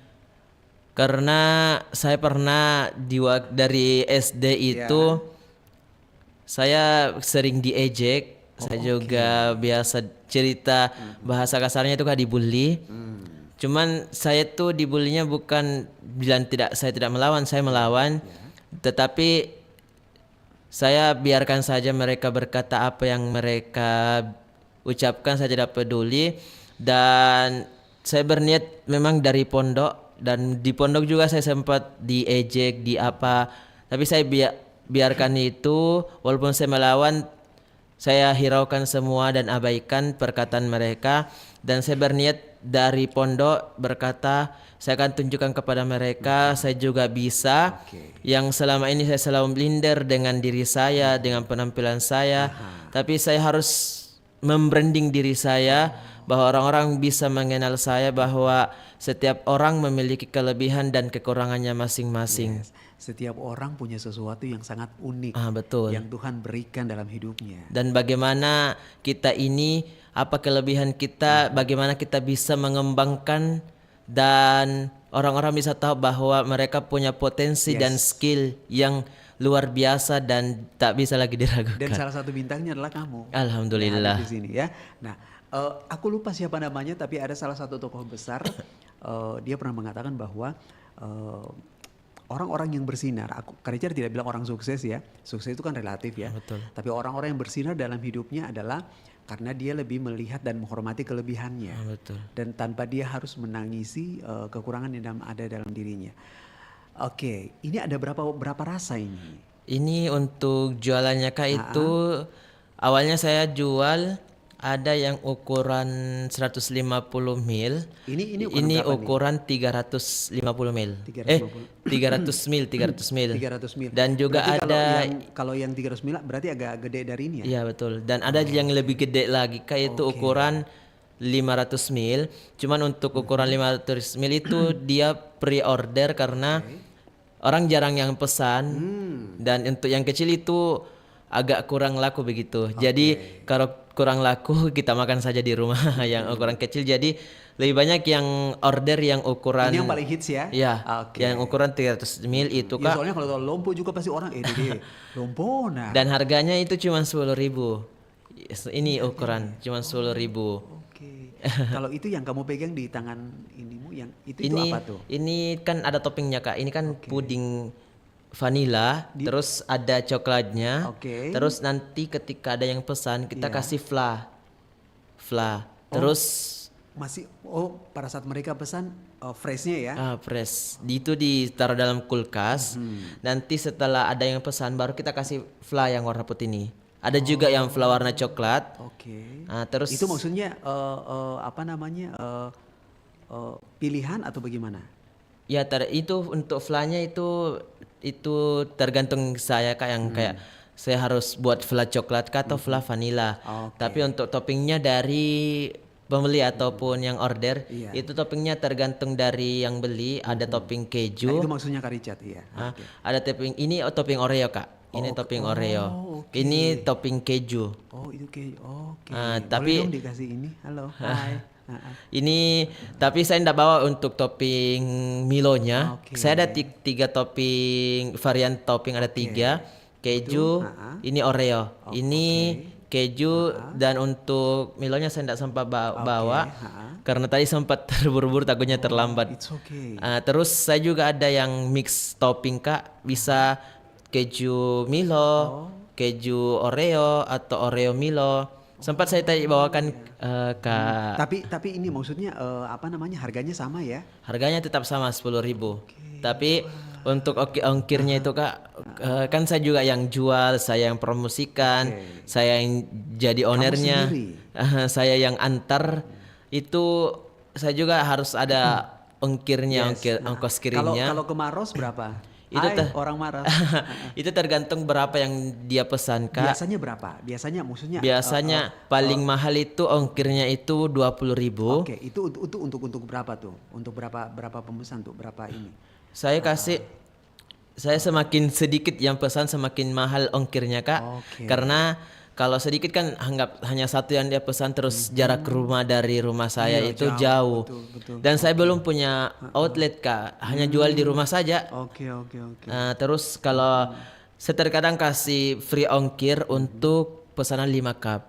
Karena saya pernah dari SD itu saya sering diejek. Saya juga biasa cerita bahasa kasarnya itu kan dibully. Cuman saya tuh dibulinya bukan bilang saya tidak melawan, saya melawan. Tetapi saya biarkan saja mereka berkata apa yang mereka ucapkan, saya tidak peduli. Dan saya berniat memang dari pondok, dan di pondok juga saya sempat diejek, di apa. Tapi saya biarkan itu, walaupun saya melawan, saya hiraukan semua dan abaikan perkataan mereka. Dan saya berniat dari pondok berkata, saya akan tunjukkan kepada mereka saya juga bisa. Yang selama ini saya selalu minder dengan diri saya, dengan penampilan saya. Tapi saya harus membranding diri saya, bahwa orang-orang bisa mengenal saya, bahwa setiap orang memiliki kelebihan dan kekurangannya masing-masing. Setiap orang punya sesuatu yang sangat unik, betul, yang Tuhan berikan dalam hidupnya. Dan bagaimana kita ini, apa kelebihan kita, bagaimana kita bisa mengembangkan, dan orang-orang bisa tahu bahwa mereka punya potensi dan skill yang luar biasa dan tak bisa lagi diragukan. Dan salah satu bintangnya adalah kamu. Alhamdulillah. Di sini ya. Nah, aku lupa siapa namanya, tapi ada salah satu tokoh besar. Dia pernah mengatakan bahwa orang-orang yang bersinar, Kak Richard tidak bilang orang sukses ya, sukses itu kan relatif ya. Betul. Tapi orang-orang yang bersinar dalam hidupnya adalah karena dia lebih melihat dan menghormati kelebihannya. Betul. Dan tanpa dia harus menangisi kekurangan yang ada dalam dirinya. Oke, ini ada berapa rasa ini? Ini untuk jualannya Kak itu awalnya saya jual ada yang ukuran 150 mil. Ini ukuran 350 mil. 300 mil. 300 mil. Dan juga berarti ada kalau yang 300 mil berarti agak gede dari ini ya? Iya betul. Dan ada yang lebih gede lagi Kak itu ukuran 500 mil. Cuman untuk ukuran 500 mil itu dia pre-order karena orang jarang yang pesan. Dan untuk yang kecil itu agak kurang laku begitu. Jadi kalau kurang laku kita makan saja di rumah yang ukuran kecil. Jadi lebih banyak yang order yang ukuran ini yang paling hits ya? Iya. Yang ukuran 300 mil itu Kak. Soalnya kalau lompo juga pasti orang lompo nah. Dan harganya itu cuma 10.000. Ini ukuran cuma 10.000. Kalau itu yang kamu pegang di tangan inimu yang itu apa tuh? Ini kan ada toppingnya Kak. Ini kan puding vanilla, terus ada coklatnya, terus nanti ketika ada yang pesan kita kasih fla, terus masih pada saat mereka pesan freshnya ya? Fresh, itu ditaruh dalam kulkas. Nanti setelah ada yang pesan baru kita kasih fla yang warna putih ini. Ada juga yang fla warna coklat. Terus itu maksudnya pilihan atau bagaimana? Ya itu untuk flanya itu tergantung saya Kak yang kayak saya harus buat fla coklat atau fla vanilla. Tapi untuk toppingnya dari pembeli ataupun yang order itu toppingnya tergantung dari yang beli. Ada topping keju. Nah, itu maksudnya Kak Richard ya. Ada topping ini topping Oreo Kak. Ini topping Oreo. Ini topping keju. Oh itu keju. Tapi boleh dong dikasih ini. Halo. Hai. Ini tapi saya tidak bawa untuk topping Milonya. Saya ada 3 topping varian topping ada 3 keju. Ini Oreo. Ini keju dan untuk Milonya saya tidak sempat bawa karena tadi sempat terburu-buru takutnya terlambat. Terus saya juga ada yang mix topping Kak. Bisa keju Milo, keju Oreo atau Oreo Milo. Sempat saya tadi bawakan Kak. Tapi ini maksudnya harganya sama ya? Harganya tetap sama 10.000. Tapi untuk ongkirnya itu Kak, kan saya juga yang jual, saya yang promosikan, saya yang jadi ownernya, saya yang antar. Itu saya juga harus ada ongkirnya, ongkos kirimnya. Kalau ke Maros berapa? Itu orang marah. Itu tergantung berapa yang dia pesan Kak. Biasanya berapa? Biasanya paling mahal itu ongkirnya itu 20.000. Itu untuk berapa tuh? Untuk berapa pemesan tuh? Berapa ini? Saya semakin sedikit yang pesan semakin mahal ongkirnya Kak. Karena kalau sedikit kan hanya satu yang dia pesan terus jarak rumah dari rumah saya itu jauh. Betul. Dan saya belum punya outlet Kak, hanya jual di rumah saja. Terus kalau saya terkadang kasih free ongkir untuk pesanan 5 cup.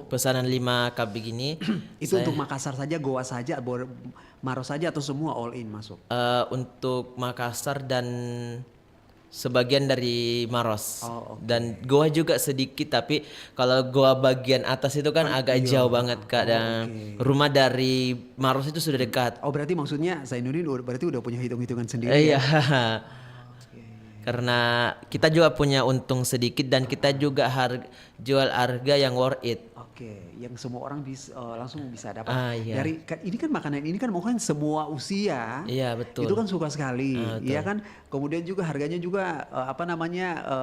Pesanan 5 cup begini. Itu untuk Makassar saja, Goa saja, Maros saja atau semua all in masuk? Untuk Makassar dan sebagian dari Maros dan Goa juga sedikit, tapi kalau Goa bagian atas itu kan agak jauh banget Kak, dan rumah dari Maros itu sudah dekat. Berarti maksudnya Zainuddin berarti udah punya hitung-hitungan sendiri ya? Karena kita juga punya untung sedikit dan kita juga jual harga yang worth it. Yang semua orang langsung bisa dapat. Dari ini kan makanan ini kan mungkin semua usia. Iya betul. Itu kan suka sekali. Iya kan. Kemudian juga harganya juga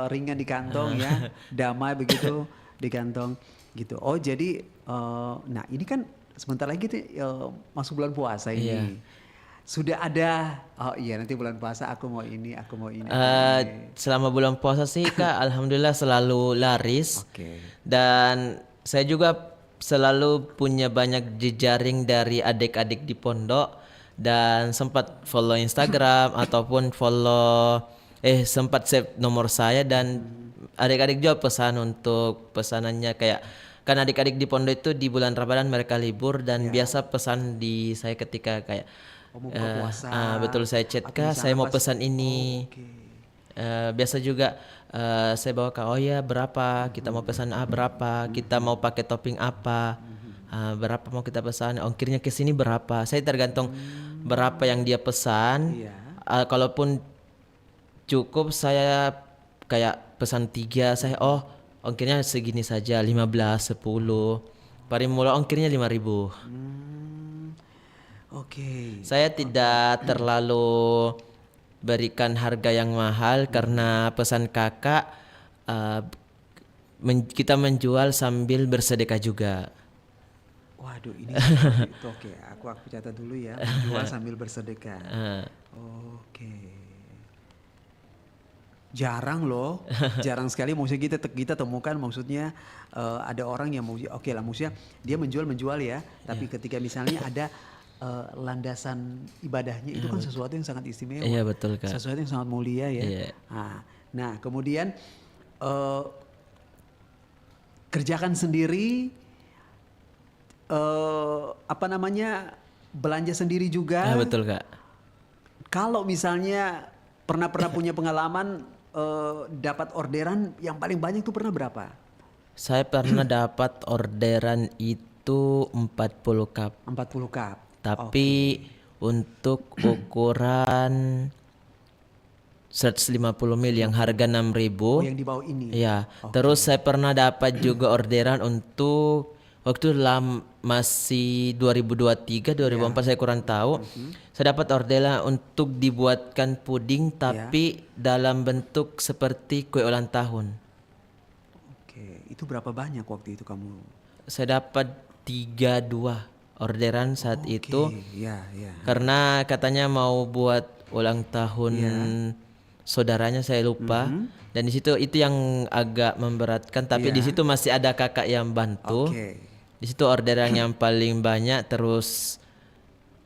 ringan di kantong ya, damai begitu di kantong gitu. Jadi nah ini kan sebentar lagi masuk bulan puasa ini. Sudah ada nanti bulan puasa aku mau ini. Selama bulan puasa sih Kak alhamdulillah selalu laris. Dan saya juga selalu punya banyak jejaring dari adik-adik di pondok dan sempat follow Instagram ataupun sempat save nomor saya, dan adik-adik juga pesan untuk pesanannya kayak kan adik-adik di pondok itu di bulan Ramadan mereka libur dan biasa pesan di saya ketika kayak mau buka puasa. Betul, saya chat atau Kak, misalnya saya mau pas- pesan ini. Biasa juga saya bawa Kak, oh ya berapa, kita mau pesan berapa, kita mau pakai topping apa, berapa mau kita pesan, ongkirnya ke sini berapa. Saya tergantung berapa yang dia pesan. Kalaupun cukup saya kayak pesan 3, saya ongkirnya segini saja, 15, 10. Paling murah ongkirnya 5.000. Oke. Saya tidak terlalu berikan harga yang mahal karena pesan kakak kita menjual sambil bersedekah juga. Waduh, ini seperti itu. Oke, aku catat dulu ya. Menjual sambil bersedekah. Oke. Jarang loh, jarang sekali maksudnya kita temukan maksudnya ada orang yang mau oke lah maksudnya dia menjual ya, tapi ketika misalnya ada landasan ibadahnya itu kan sesuatu yang sangat istimewa. Iya betul Kak. Sesuatu yang sangat mulia ya. Iya. Nah, kemudian kerjakan sendiri belanja sendiri juga. Betul Kak. Kalau misalnya pernah punya pengalaman dapat orderan yang paling banyak tuh pernah berapa? Saya pernah dapat orderan itu 40 cup. 40 cup. Tapi untuk ukuran 150 ml yang harga 6.000. Yang di bawah ini. Iya. Terus saya pernah dapat juga orderan untuk waktu masih 2023, 2004 saya kurang tahu. Saya dapat orderan untuk dibuatkan puding tapi dalam bentuk seperti kue ulang tahun. Oke, itu berapa banyak waktu itu kamu? Saya dapat 32 orderan saat itu. Ya. Karena katanya mau buat ulang tahun saudaranya, saya lupa. Dan di situ itu yang agak memberatkan, tapi di situ masih ada kakak yang bantu. Di situ orderan yang paling banyak. Terus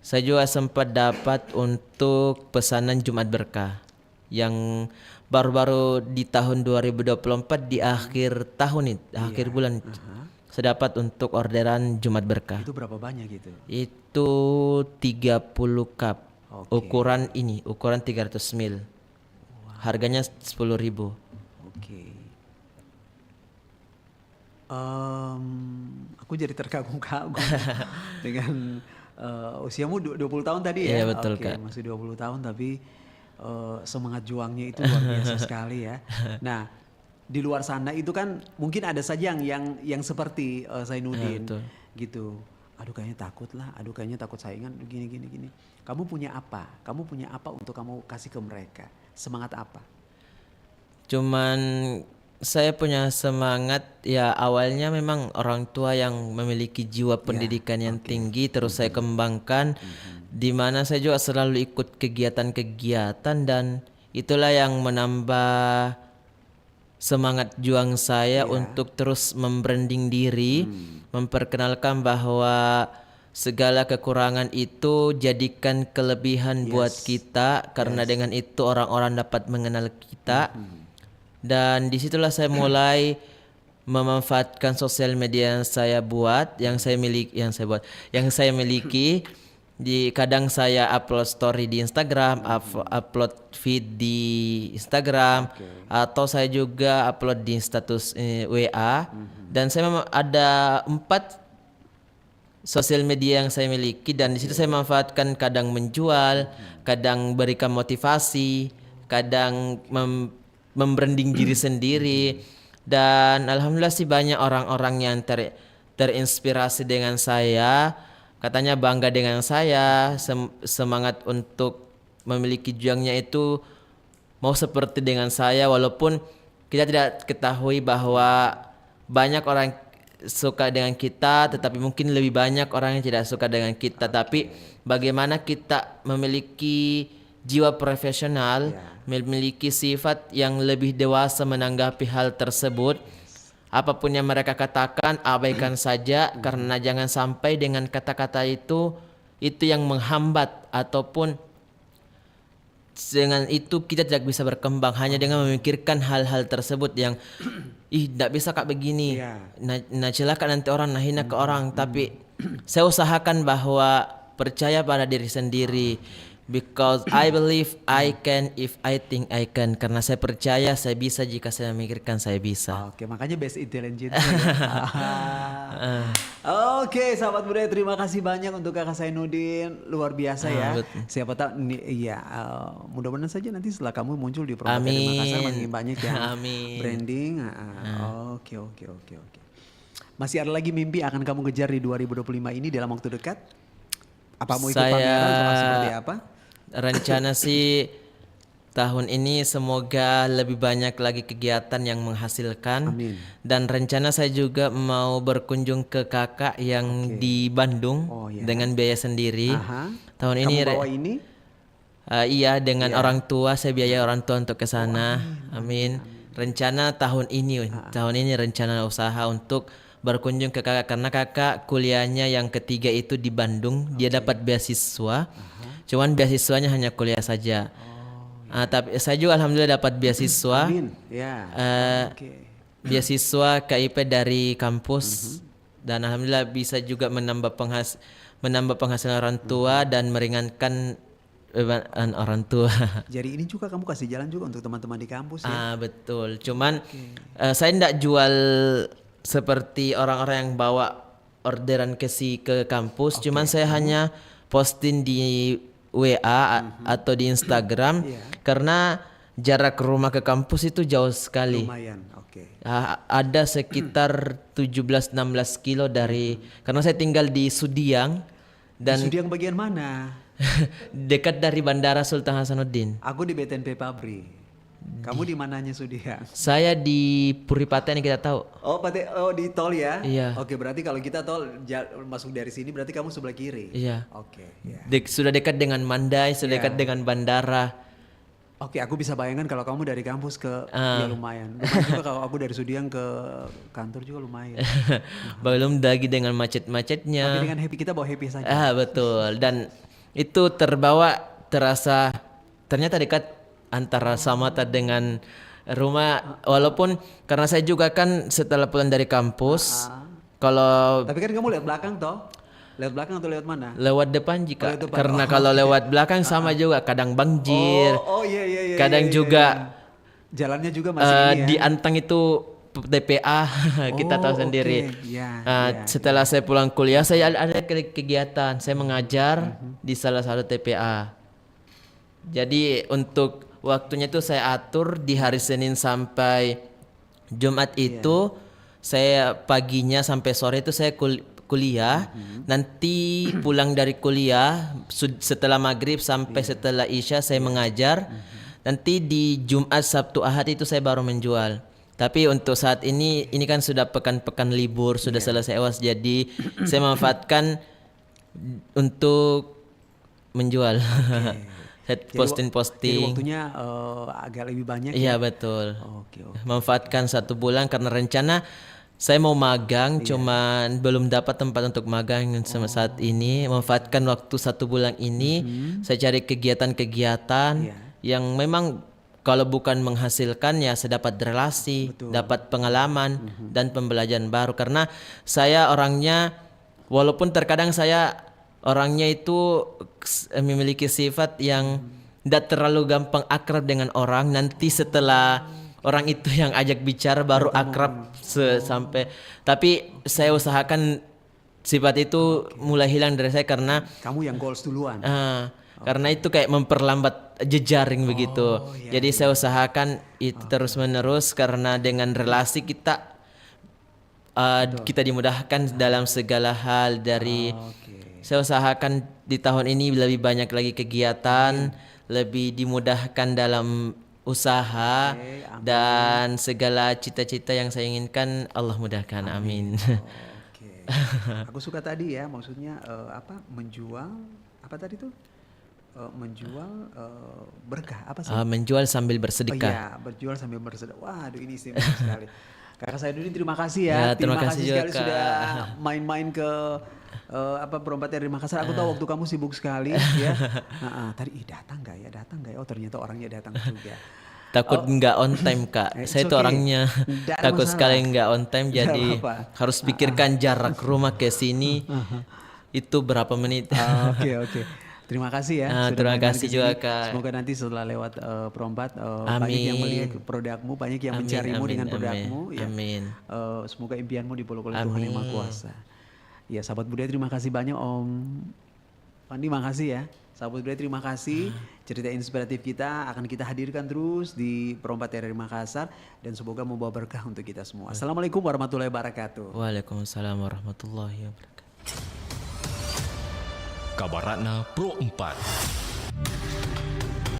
saya juga sempat dapat untuk pesanan Jumat Berkah yang baru-baru di tahun 2024 di akhir tahun ini, akhir bulan. Saya dapat untuk orderan Jumat Berkah. Itu berapa banyak gitu? Itu 30 cup. Ukuran 300 ml. Harganya 10.000. Oke. Aku jadi terkagum-kagum dengan usiamu 20 tahun tadi ya? Iya betul Kak. Masih 20 tahun tapi semangat juangnya itu luar biasa sekali ya. Nah, di luar sana itu kan mungkin ada saja yang seperti Zainuddin gitu. Aduh kayaknya takut saingan gini. Kamu punya apa? Kamu punya apa untuk kamu kasih ke mereka? Semangat apa? Cuman saya punya semangat ya, awalnya memang orang tua yang memiliki jiwa pendidikan yang tinggi terus saya kembangkan, di mana saya juga selalu ikut kegiatan-kegiatan dan itulah yang menambah semangat juang saya untuk terus membranding diri, memperkenalkan bahwa segala kekurangan itu jadikan kelebihan buat kita, karena dengan itu orang-orang dapat mengenal kita. Dan disitulah saya mulai memanfaatkan sosial media yang saya buat, yang saya miliki. Kadang saya upload story di Instagram, upload feed di Instagram, atau saya juga upload di status WA. Dan saya memang ada 4 sosial media yang saya miliki, dan di situ saya manfaatkan kadang menjual, kadang berikan motivasi, kadang membranding diri sendiri. Dan alhamdulillah sih banyak orang-orang yang terinspirasi dengan saya. Katanya bangga dengan saya, semangat untuk memiliki juangnya itu mau seperti dengan saya, walaupun kita tidak ketahui bahwa banyak orang suka dengan kita, tetapi mungkin lebih banyak orang yang tidak suka dengan kita. Tapi bagaimana kita memiliki jiwa profesional, memiliki sifat yang lebih dewasa menanggapi hal tersebut. Apapun yang mereka katakan, abaikan saja, karena jangan sampai dengan kata-kata itu yang menghambat, ataupun dengan itu kita tidak bisa berkembang hanya dengan memikirkan hal-hal tersebut yang tidak bisa Kak begini, nah celaka nanti orang, nah hina ke orang. Tapi saya usahakan bahwa percaya pada diri sendiri. Because I believe I can if I think I can. Karena saya percaya saya bisa jika saya memikirkan saya bisa. Oke, makanya best intelligence. Oke, sahabat budaya, terima kasih banyak untuk Kakak Zainuddin, luar biasa ya. Siapa tahu mudah-mudahan saja nanti setelah kamu muncul di Promoter di Makassar makin banyak ya. Branding. Oke. Masih ada lagi mimpi akan kamu kejar di 2025 ini dalam waktu dekat? Apa mau ikut pameran atau seperti apa? Rencana sih tahun ini semoga lebih banyak lagi kegiatan yang menghasilkan. Amin. Dan rencana saya juga mau berkunjung ke kakak yang di Bandung dengan biaya sendiri. Tahun ini. Kamu bawa ini? Iya, dengan orang tua, saya biaya orang tua untuk ke sana. Amin. Rencana tahun ini rencana usaha untuk berkunjung ke kakak karena kakak kuliahnya yang ketiga itu di Bandung. Dia dapat beasiswa. Cuman beasiswanya hanya kuliah saja. Tapi saya juga alhamdulillah dapat beasiswa. Amin. Beasiswa KIP dari kampus dan alhamdulillah bisa juga menambah penghasilan orang tua dan meringankan beban orang tua. Jadi ini juga kamu kasih jalan juga untuk teman-teman di kampus ya? Betul. Cuman saya tidak jual seperti orang-orang yang bawa orderan ke kampus. Cuman saya hanya posting di WA atau di Instagram karena jarak rumah ke kampus itu jauh sekali. Lumayan, ada sekitar 17-16 kilo dari karena saya tinggal di Sudiang. Dan di Sudiang bagian mana? Dekat dari Bandara Sultan Hasanuddin. Aku di BTNP Pabri. Kamu di mananya Sudiang? Saya di Puripaten yang kita tahu. Di tol ya? Iya. Oke, berarti kalau kita tol masuk dari sini berarti kamu sebelah kiri. Iya. Oke. Sudah dekat dengan Mandai, sudah dekat dengan bandara. Oke, aku bisa bayangkan kalau kamu dari kampus ke ya lumayan. Lumayan juga kalau aku dari Sudiang ke kantor juga lumayan. Belum lagi dengan macet-macetnya. Tapi dengan happy, kita bawa happy saja. Betul. Dan itu terasa ternyata dekat antara Samata dengan rumah, walaupun karena saya juga kan setelah pulang dari kampus tapi kan kamu lihat belakang toh? Lewat belakang atau lewat mana? Lewat depan jika karena kalau lewat belakang sama juga kadang banjir. Iya. Kadang juga jalannya juga masih di Antang itu TPA kita tahu sendiri. Setelah saya pulang kuliah saya ada kegiatan, saya mengajar di salah satu TPA. Jadi untuk waktunya itu saya atur di hari Senin sampai Jumat itu saya paginya sampai sore itu saya kuliah. Nanti pulang dari kuliah setelah maghrib sampai setelah isya saya mengajar. Nanti di Jumat, Sabtu, Ahad itu saya baru menjual. Tapi untuk saat ini kan sudah pekan-pekan libur, sudah selesai UAS, jadi saya memanfaatkan untuk menjual. Posting-posting. Jadi waktunya agak lebih banyak. Iya betul. Manfaatkan 1 bulan karena rencana saya mau magang, cuman belum dapat tempat untuk magang sama saat ini. Manfaatkan waktu 1 bulan ini, saya cari kegiatan-kegiatan yang memang kalau bukan menghasilkan ya saya dapat relasi, dapat pengalaman dan pembelajaran baru. Karena saya orangnya, walaupun terkadang saya orangnya itu memiliki sifat yang tidak terlalu gampang akrab dengan orang. Nanti setelah orang itu yang ajak bicara baru akrab sampai. Tapi saya usahakan sifat itu mulai hilang dari saya karena kamu yang goals duluan. Karena itu kayak memperlambat jejaring begitu. Jadi saya usahakan itu terus menerus karena dengan relasi kita dimudahkan dalam segala hal dari. Saya usahakan di tahun ini lebih banyak lagi kegiatan, lebih dimudahkan dalam usaha dan segala cita-cita yang saya inginkan Allah mudahkan. Amin. Aku suka tadi ya, maksudnya menjual apa tadi tuh? Menjual berkah apa sih? Menjual sambil bersedekah. Iya, berjual sambil bersedekah. Waduh, ini istimewa sekali. Kakak Zainuddin, terima kasih ya. Terima kasih juga, sekali sudah main-main ke Perempatan di Makassar. Aku tahu waktu kamu sibuk sekali ya. Tadi datang nggak ya? Oh ternyata orangnya datang juga. Takut nggak on time Kak. Saya itu orangnya takut sekali nggak on time, jadi harus pikirkan jarak rumah ke sini. itu berapa menit. Oke. Terima kasih ya. sudah Terima mendengar kasih ke juga sini. Kak. Semoga nanti setelah lewat Perompat banyak yang melihat produkmu, banyak yang mencarimu dengan produkmu. Ya. Amin. Semoga impianmu dipeluk oleh Tuhan Yang Maha Kuasa. Ya, sahabat budaya terima kasih banyak Om Pandi, makasih ya. Sahabat budaya terima kasih. Cerita inspiratif kita akan kita hadirkan terus di Perompat RRI Makassar dan semoga membawa berkah untuk kita semua. Assalamualaikum warahmatullahi wabarakatuh. Waalaikumsalam warahmatullahi wabarakatuh. Kabar Ratna Pro 4.